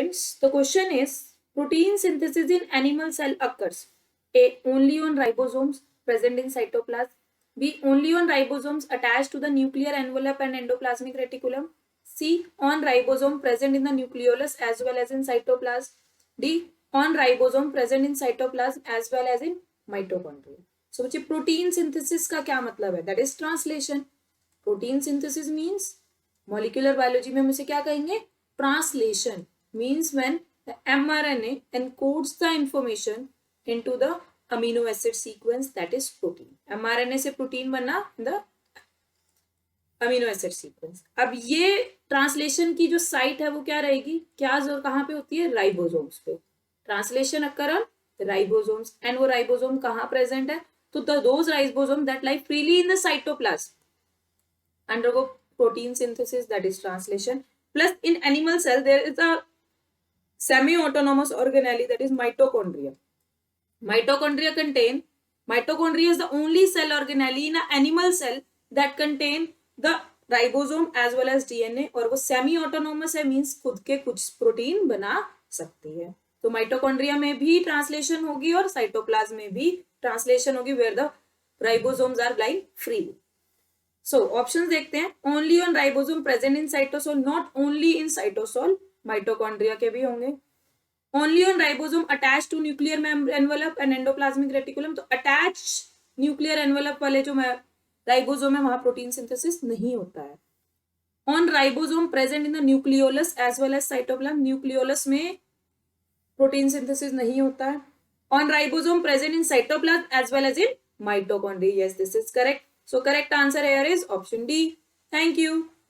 students, the question is, protein synthesis in animal cell occurs A. Only on ribosomes present in cytoplasm. B. Only on ribosomes attached to the nuclear envelope and endoplasmic reticulum. C. On ribosome present in the nucleolus as well as in cytoplasm. D. On ribosome present in cytoplasm as well as in mitochondria. So बच्चे protein synthesis का क्या मतलब है? That is translation. Protein synthesis means molecular biology में हम इसे क्या कहेंगे? Translation means when the mRNA encodes the information into the amino acid sequence, that is protein. mRNA से protein बनना the amino acid sequence. अब ये ट्रांसलेशन की जो साइट है वो क्या रहेगी? क्या जो कहाँ पे होती है? राइबोसोम्स पे. Translation occur on ribosomes and वो राइबोसोम कहाँ प्रेजेंट है? तो those ribosomes that lie freely in the cytoplasm undergo protein synthesis, that is translation. Plus in animal cell there is a semi-autonomous organelle, that is mitochondria. Mitochondria is the only cell organelle in an animal cell that contain the ribosome as well as DNA, और वो semi autonomous है, means खुद के कुछ protein बना सकती है. तो माइटोकॉन्ड्रिया में भी ट्रांसलेशन होगी और साइटोप्लाज्म में भी ट्रांसलेशन होगी where the ribosomes are lying freely. So options देखते हैं. Only on ribosome present in cytosol, not only in cytosol, mitochondria के भी होंगे. Only on ribosome attach to nuclear envelope and endoplasmic reticulum, तो attach nuclear envelope वाले जो ribosome है वहां प्रोटीन सिंथेसिस नहीं होता है. On ribosome present in the nucleolus as well as cytoplasm, nucleolus में प्रोटीन सिंथेसिस नहीं होता है. On ribosome present in cytoplasm as well as in mitochondria. Yes, this is correct. So correct answer here is option D. Thank you.